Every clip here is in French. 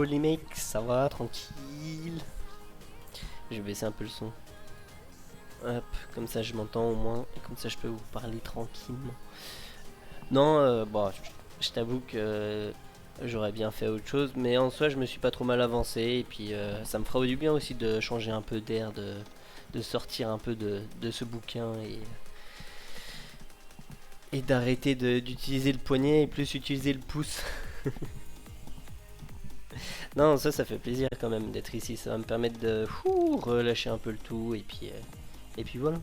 les mecs, ça va, tranquille. Je vais baisser un peu le son. Hop, comme ça je m'entends au moins, et comme ça je peux vous parler tranquillement. Non, bon, je t'avoue que j'aurais bien fait autre chose, mais en soi je me suis pas trop mal avancé, et puis ça me fera du bien aussi de changer un peu d'air, de sortir un peu de ce bouquin, et d'arrêter d'utiliser le poignet et plus utiliser le pouce. Non, ça fait plaisir quand même d'être ici, ça va me permettre de relâcher un peu le tout, et puis voilà,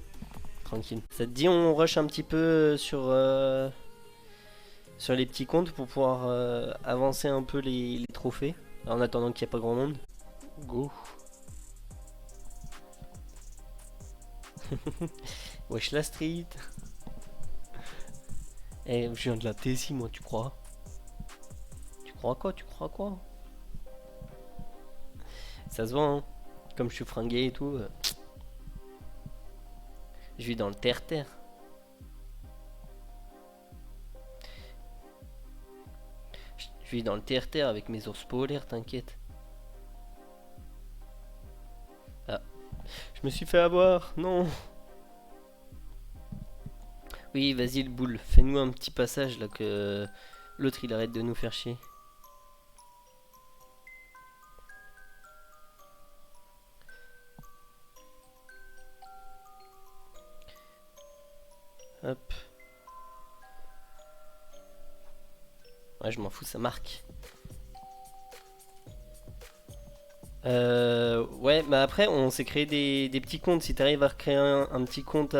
tranquille. Ça te dit on rush un petit peu sur les petits comptes pour pouvoir avancer un peu les trophées en attendant qu'il n'y ait pas grand monde. Go. Wesh la street. Eh, je viens de la Tessie moi, tu crois? Tu crois quoi? Tu crois quoi? Ça se voit hein. Comme je suis fringué et tout. Je vis dans le terre-terre. Je vis dans le terre-terre avec mes ours polaires, t'inquiète. Ah, je me suis fait avoir, non. Oui, vas-y le boule, fais-nous un petit passage là que l'autre il arrête de nous faire chier. Hop. Ouais, je m'en fous, ça marque. Ouais, bah après, on s'est créé des petits comptes. Si t'arrives à recréer un petit compte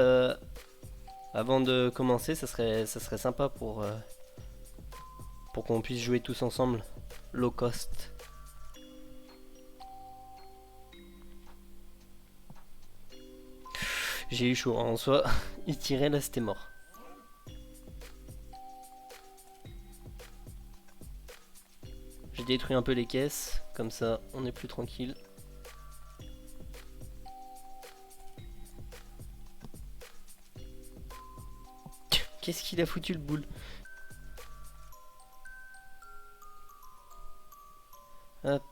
avant de commencer, ça serait sympa pour qu'on puisse jouer tous ensemble. Low cost. J'ai eu chaud hein, en soi. Il tirait là, c'était mort. J'ai détruit un peu les caisses, comme ça on est plus tranquille. Qu'est-ce qu'il a foutu le boule? Hop.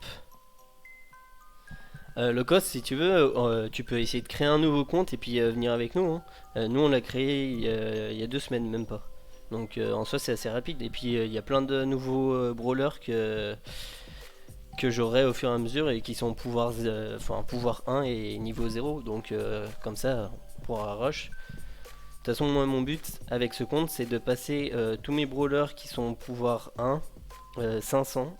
Locos, si tu veux, tu peux essayer de créer un nouveau compte et puis venir avec nous, hein. Nous, on l'a créé il y a 2 semaines, même pas. Donc en soi, c'est assez rapide. Et puis il y a plein de nouveaux brawlers que j'aurai au fur et à mesure et qui sont pouvoir 1 et niveau 0. Donc comme ça, on pourra rush. De toute façon, moi, mon but avec ce compte, c'est de passer tous mes brawlers qui sont pouvoir 1, 500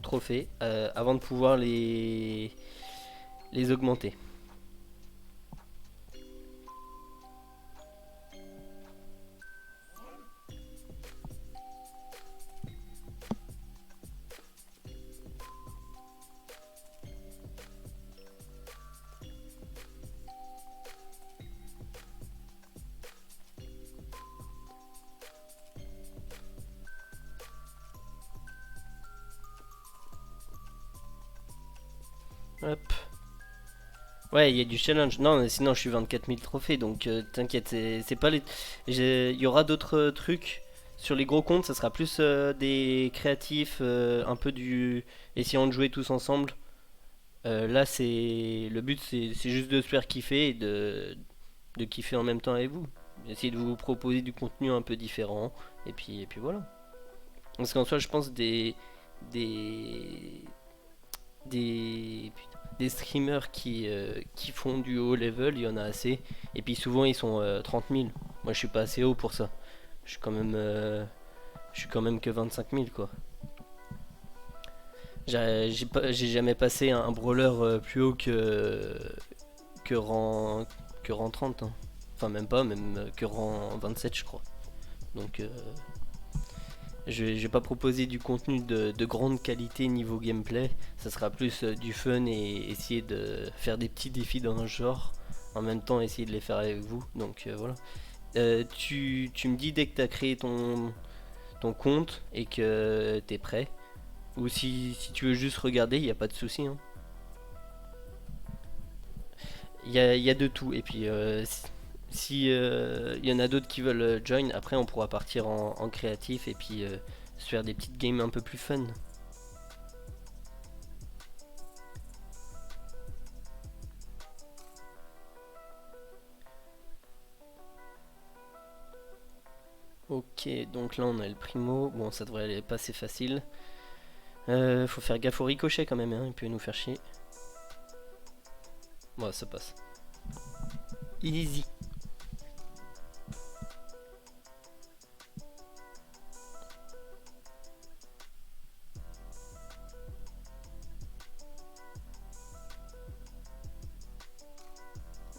trophées, avant de pouvoir les augmenter. Hop. Ouais, il y a du challenge. Non, mais sinon je suis 24 000 trophées, donc t'inquiète, c'est pas les. Il y aura d'autres trucs. Sur les gros comptes, ça sera plus des créatifs, un peu du. Essayant de jouer tous ensemble. Là, c'est. Le but, c'est juste de se faire kiffer et de kiffer en même temps avec vous. Essayer de vous proposer du contenu un peu différent. Et puis voilà. Parce qu'en soi, je pense des, des streamers qui font du haut level, il y en a assez. Et puis souvent ils sont 30 000. Moi je suis pas assez haut pour ça. Je suis quand même, je suis quand même que 25 000 quoi. J'ai jamais passé un brawler plus haut que rang 30 hein. Enfin même pas, même que rang 27 je crois. Donc je vais pas proposer du contenu de grande qualité niveau gameplay, ça sera plus du fun et essayer de faire des petits défis dans un genre, en même temps essayer de les faire avec vous, donc voilà. Tu me dis dès que tu as créé ton compte et que tu es prêt, ou si tu veux juste regarder, il n'y a pas de souci, hein. Il y a de tout, et puis si y en a d'autres qui veulent join, après on pourra partir en créatif et puis se faire des petites games un peu plus fun. Ok, donc là on a le primo. Bon, ça devrait aller passer facile. Faut faire gaffe au ricochet quand même, hein, il peut nous faire chier. Bon, ça passe. Easy.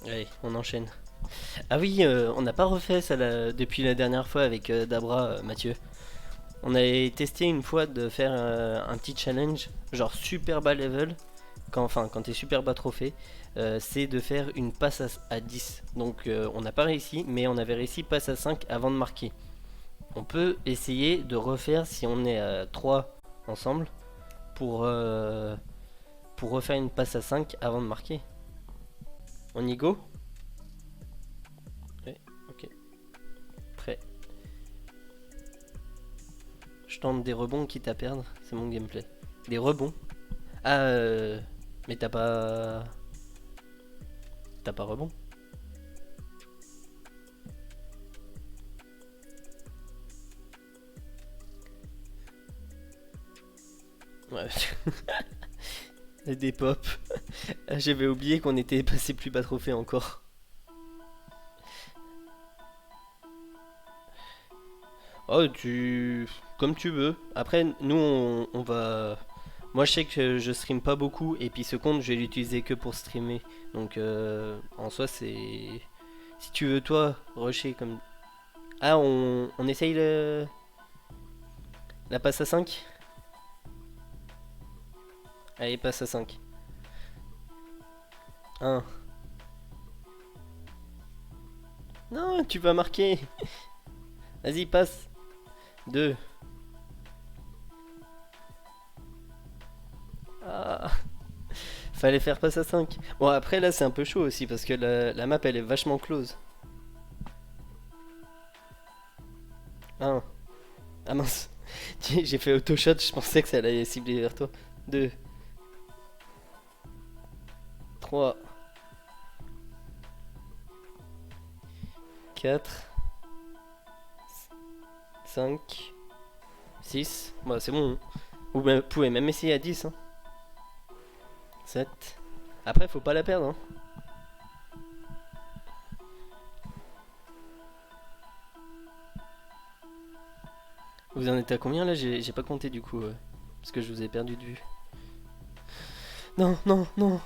Allez, on enchaîne. Ah oui, on n'a pas refait ça depuis la dernière fois avec Dabra, Mathieu. On avait testé une fois de faire un petit challenge, genre super bas level, quand t'es super bas trophée, c'est de faire une passe à 10. Donc on n'a pas réussi, mais on avait réussi passe à 5 avant de marquer. On peut essayer de refaire si on est à 3 ensemble pour, euh, pour refaire une passe à 5 avant de marquer. On y go? Ouais, ok, prêt. Je tente des rebonds quitte à perdre, c'est mon gameplay. Des rebonds? Ah, mais t'as pas. T'as pas rebond? Ouais. Des pop. J'avais oublié qu'on était passé plus bas trophée encore. Oh, tu. Comme tu veux. Après, nous, on va. Moi, je sais que je stream pas beaucoup, et puis ce compte, je vais l'utiliser que pour streamer. Donc, en soi, c'est. Si tu veux, toi, rusher comme. Ah, on essaye la passe à 5. Allez, passe à 5. 1. Non, tu vas marquer. Vas-y, passe. 2. Ah, fallait faire passe à 5. Bon, après, là, c'est un peu chaud aussi parce que la map, elle est vachement close. 1. Ah mince. J'ai fait auto-shot, je pensais que ça allait cibler vers toi. 2. 3. 4. 5. 6. Bah, c'est bon, hein. Vous pouvez même essayer à 10. Hein. 7. Après, faut pas la perdre. Hein. Vous en êtes à combien là? J'ai pas compté du coup. Parce que je vous ai perdu de vue. Non, non, non.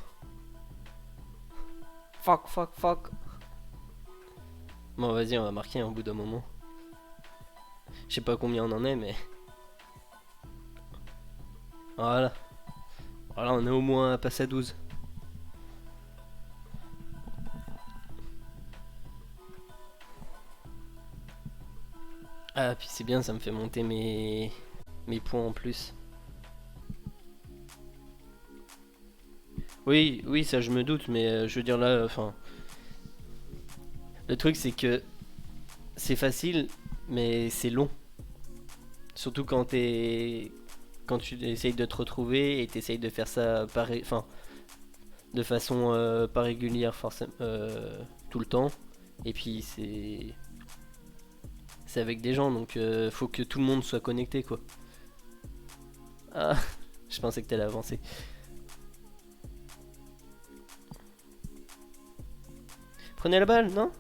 Fuck, fuck, fuck. Bon, vas-y, on va marquer au bout d'un moment. Je sais pas combien on en est, mais. Voilà. Voilà, on est au moins passé à 12. Ah, puis c'est bien, ça me fait monter mes points en plus. Oui, oui, ça je me doute, mais je veux dire là, enfin. Le truc c'est que c'est facile, mais c'est long. Surtout quand tu essayes de te retrouver et t'essayes de faire ça enfin, de façon pas régulière forcément tout le temps. Et puis c'est avec des gens, donc faut que tout le monde soit connecté quoi. Ah, je pensais que t'allais avancer. Prenez la balle, non?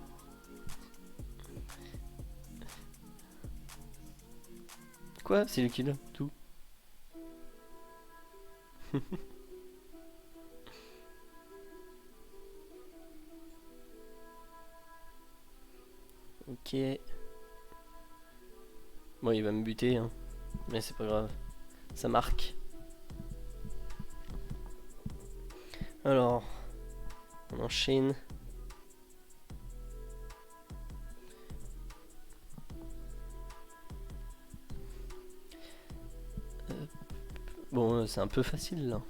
Quoi? C'est lui qui l'a, tout. Ok. Bon, il va me buter, hein. Mais c'est pas grave. Ça marque. Alors, on enchaîne. Bon, c'est un peu facile là.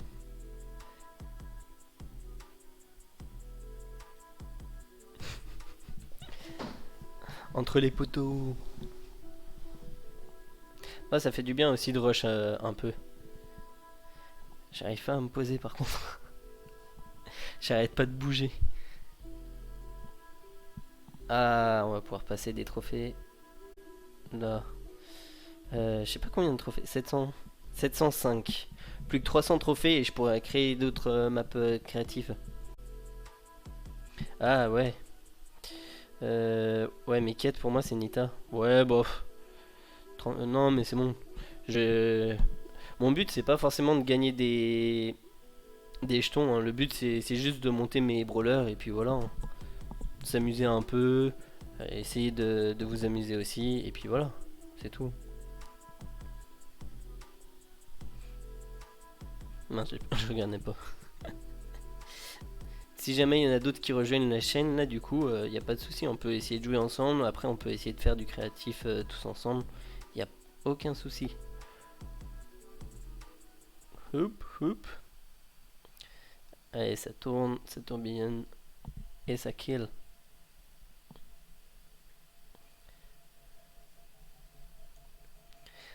Entre les poteaux. Ah, ça fait du bien aussi de rush un peu. J'arrive pas à me poser par contre. J'arrête pas de bouger. Ah, on va pouvoir passer des trophées. Là. Je sais pas combien de trophées. 700... 705. Plus que 300 trophées et je pourrais créer d'autres maps créatives. Ah ouais. Ouais, mes quêtes pour moi c'est Nita. Ouais, bof. Non, mais c'est bon. Je... Mon but c'est pas forcément de gagner des jetons, hein. Le but c'est juste de monter mes brawlers et puis voilà, hein. S'amuser un peu, essayer de vous amuser aussi et puis voilà, c'est tout. Mince, je regardais pas. Si jamais il y en a d'autres qui rejoignent la chaîne, là du coup, il n'y a pas de souci, on peut essayer de jouer ensemble, après on peut essayer de faire du créatif tous ensemble, il n'y a aucun souci. Hop, hop. Allez, ça tourbillonne et ça kill.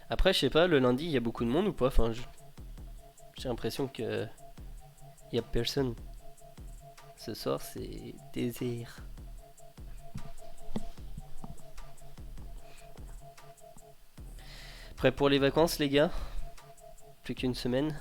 Après, je sais pas, le lundi, il y a beaucoup de monde ou pas? Enfin, j'ai l'impression que il y a personne. Ce soir, c'est désert. Prêt pour les vacances, les gars? Plus qu'une semaine.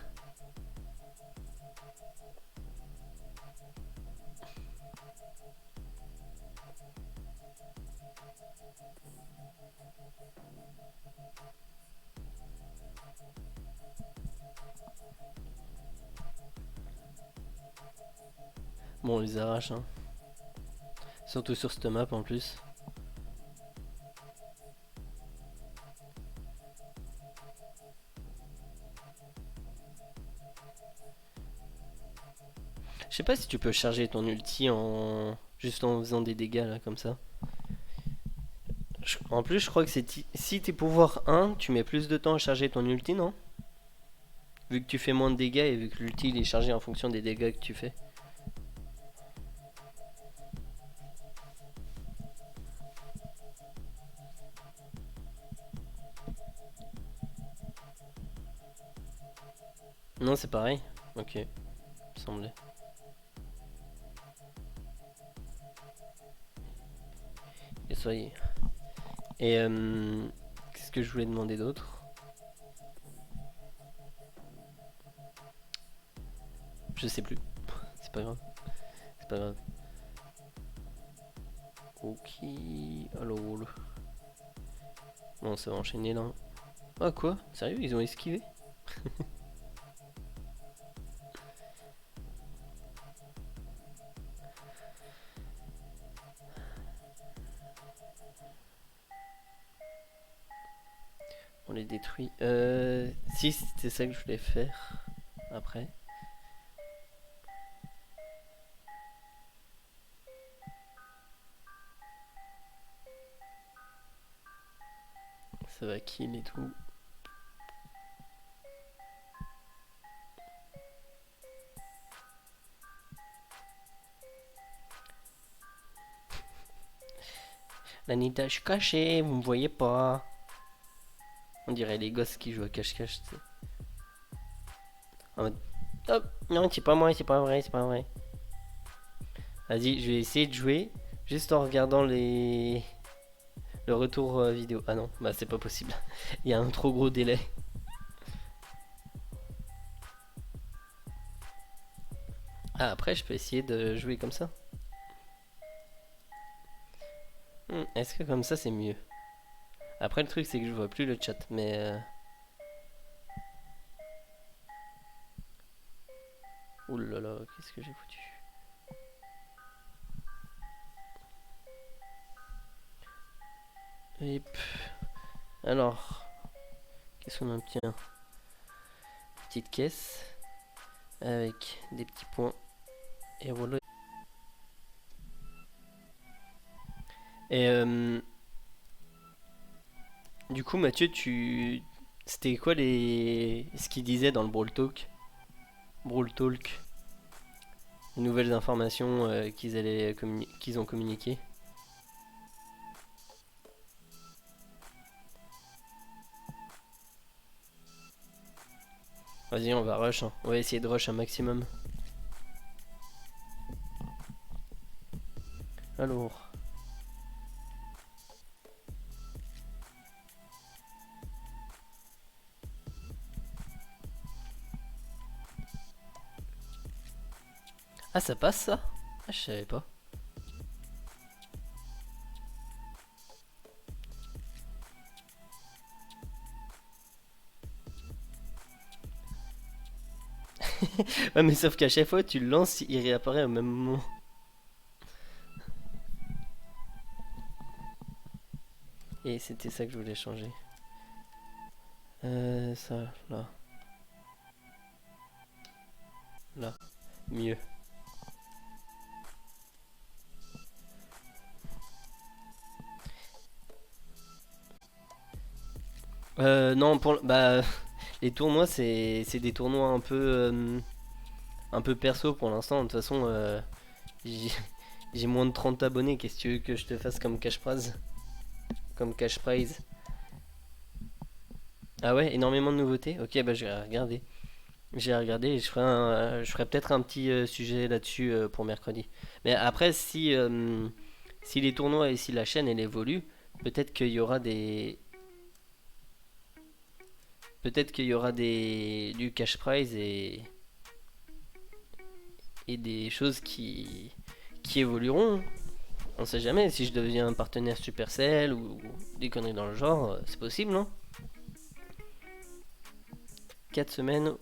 Bon, on les arrache, hein. Surtout sur cette map en plus. Je sais pas si tu peux charger ton ulti en juste en faisant des dégâts là comme ça. En plus, je crois que c'est si t'es pouvoir 1, tu mets plus de temps à charger ton ulti, non? Vu que tu fais moins de dégâts et vu que l'ulti il est chargé en fonction des dégâts que tu fais. Non, c'est pareil. Ok, il me semblait. Et soyez. Et qu'est-ce que je voulais demander d'autre? Je sais plus. C'est pas grave. C'est pas grave. Ok. Alors. Bon, ça va enchaîner là. Ah quoi? Sérieux, ils ont esquivé? On les détruit. Si, c'était ça que je voulais faire. Après. Ça va kill et tout. La Nita, je suis caché, vous me voyez pas. On dirait les gosses qui jouent à cache-cache, tu sais. En mode, hop, non, c'est pas moi, c'est pas vrai, c'est pas vrai. Vas-y, je vais essayer de jouer juste en regardant le retour vidéo. Ah non, bah c'est pas possible. Il y a un trop gros délai. Ah, après, je peux essayer de jouer comme ça. Est-ce que comme ça c'est mieux? Après, le truc c'est que je vois plus le chat, mais. Ouh là là, qu'est-ce que j'ai foutu? Hop. Alors, qu'est-ce qu'on obtient? Petite caisse avec des petits points. Et voilà. Et du coup, Mathieu, c'était quoi ce qu'il disait dans le Brawl Talk? Brawl Talk. Les nouvelles informations qu'ils ont communiquées. Vas-y, on va rush, hein. On va essayer de rush un maximum. Alors. Ah, ça passe ça? Ah, je savais pas. Ouais, mais sauf qu'à chaque fois tu le lances, il réapparaît au même moment. Et c'était ça que je voulais changer. Ça, là, là, mieux. Non, bah, les tournois, c'est des tournois un peu perso pour l'instant. De toute façon, j'ai j'ai moins de 30 abonnés. Qu'est-ce que tu veux que je te fasse comme cash prize? Comme cash prize? Ah ouais, énormément de nouveautés? Ok, bah, je vais regarder. J'ai regardé et je ferai peut-être un petit sujet là-dessus pour mercredi. Mais après, si les tournois et si la chaîne elle évolue, peut-être qu'il y aura des, peut-être qu'il y aura du cash prize et des choses qui évolueront. On sait jamais, si je deviens un partenaire Supercell ou des conneries dans le genre, c'est possible, non? 4 semaines.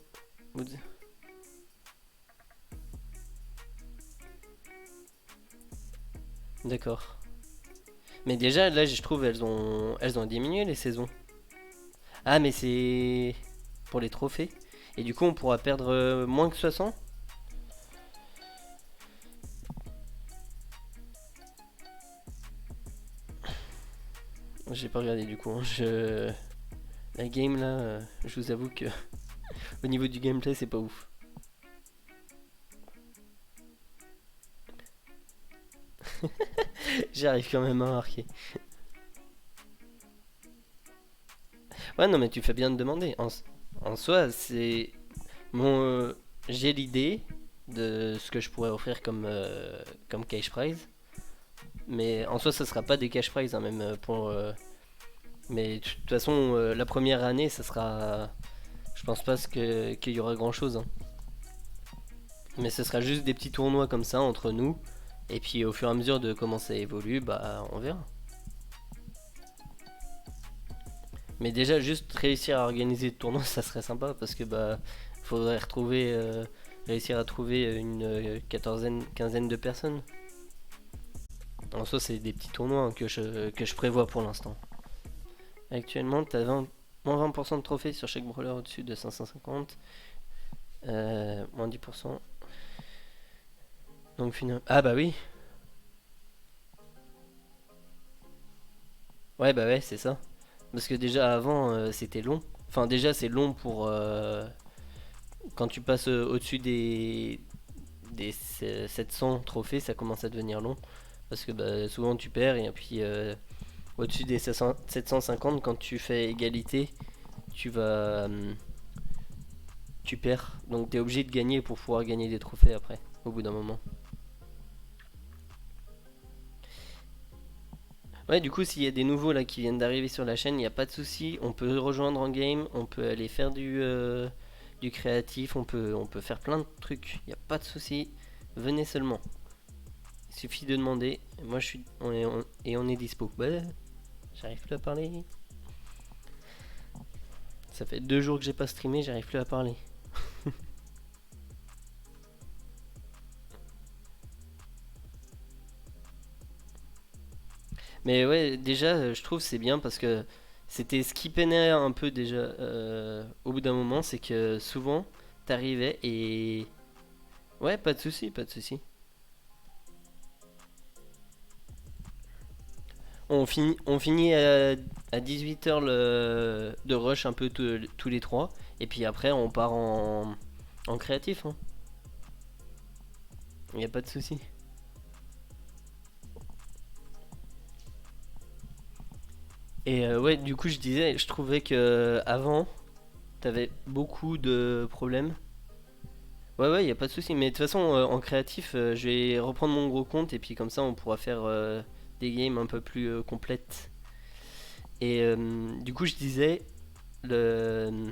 D'accord. Mais déjà, là, je trouve elles ont diminué les saisons. Ah, mais c'est pour les trophées. Et du coup, on pourra perdre moins que 60. J'ai pas regardé du coup, hein. La game là, je vous avoue que au niveau du gameplay, c'est pas ouf. J'arrive quand même à marquer. Ouais, non, mais tu fais bien de demander. En soi, c'est mon. J'ai l'idée de ce que je pourrais offrir comme cash prize. Mais en soi, ça sera pas des cash prize, hein, même pour. Mais de toute façon, la première année, ça sera. Je pense pas qu'il y aura grand chose, hein. Mais ce sera juste des petits tournois comme ça entre nous. Et puis au fur et à mesure de comment ça évolue, bah on verra. Mais déjà juste réussir à organiser le tournoi, ça serait sympa parce que bah faudrait réussir à trouver une quatorzaine, quinzaine de personnes. En soi, c'est des petits tournois hein, que je prévois pour l'instant. Actuellement, t'as moins 20% de trophées sur chaque brawler au-dessus de 550. Moins 10%. Donc finalement. Ah bah oui. Ouais bah ouais, c'est ça. Parce que déjà avant, c'était long. Enfin déjà, c'est long pour quand tu passes au-dessus des 700 trophées, ça commence à devenir long. Parce que bah, souvent tu perds et puis au-dessus des 750, quand tu fais égalité, tu vas, tu perds. Donc tu es obligé de gagner pour pouvoir gagner des trophées après, au bout d'un moment. Ouais, du coup, s'il y a des nouveaux là qui viennent d'arriver sur la chaîne, il n'y a pas de souci. On peut rejoindre en game, on peut aller faire du créatif, on peut faire plein de trucs. Il n'y a pas de souci. Venez seulement. Il suffit de demander. Moi, je suis, et on est dispo. Ouais, j'arrive plus à parler. Ça fait 2 jours que j'ai pas streamé, j'arrive plus à parler. Mais ouais, déjà, je trouve c'est bien parce que c'était ce qui peinait un peu déjà au bout d'un moment, c'est que souvent t'arrivais et ouais, pas de souci, pas de souci. On finit à 18 h de rush un peu tous les trois et puis après on part en créatif, hein. Y a pas de souci. Et ouais, du coup je disais, je trouvais que avant t'avais beaucoup de problèmes. Ouais, ouais, y a pas de souci. Mais de toute façon, en créatif, je vais reprendre mon gros compte et puis comme ça, on pourra faire des games un peu plus complètes. Et du coup, je disais, le,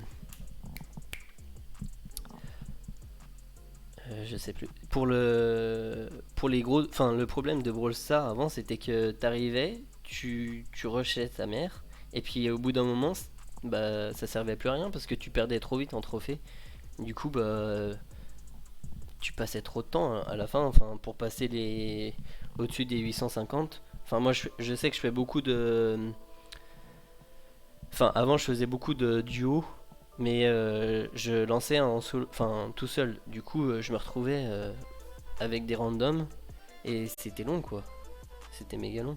Je sais plus. Pour les gros, enfin le problème de Brawl Stars avant c'était que t'arrivais, tu rushais ta mère et puis au bout d'un moment bah ça servait plus à rien parce que tu perdais trop vite en trophée. Du coup bah tu passais trop de temps à la fin, enfin pour passer les au-dessus des 850. Enfin moi je sais que je fais beaucoup de, enfin avant je faisais beaucoup de duos, mais je lançais enfin tout seul. Du coup je me retrouvais avec des randoms et c'était long quoi. C'était méga long.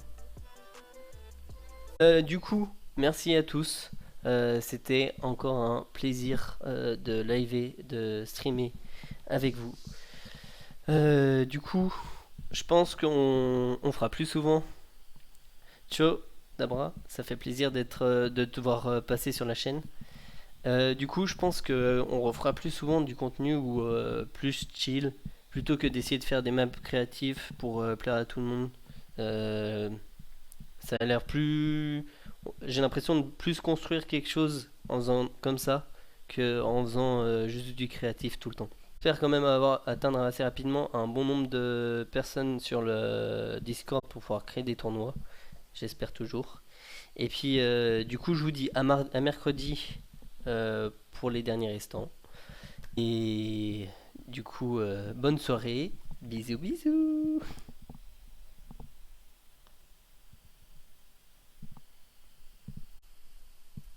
Du coup, merci à tous. C'était encore un plaisir de liver, de streamer avec vous. Du coup, je pense qu'on fera plus souvent. Ciao, Dabra, ça fait plaisir de te voir passer sur la chaîne. Du coup, je pense qu'on refera plus souvent du contenu ou plus chill, plutôt que d'essayer de faire des maps créatifs pour plaire à tout le monde. Euh, Ça a l'air plus. J'ai l'impression de plus construire quelque chose en faisant comme ça que en faisant juste du créatif tout le temps. J'espère quand même atteindre assez rapidement un bon nombre de personnes sur le Discord pour pouvoir créer des tournois. J'espère toujours. Et puis, du coup, je vous dis à mercredi pour les derniers restants. Et du coup, bonne soirée. Bisous, bisous.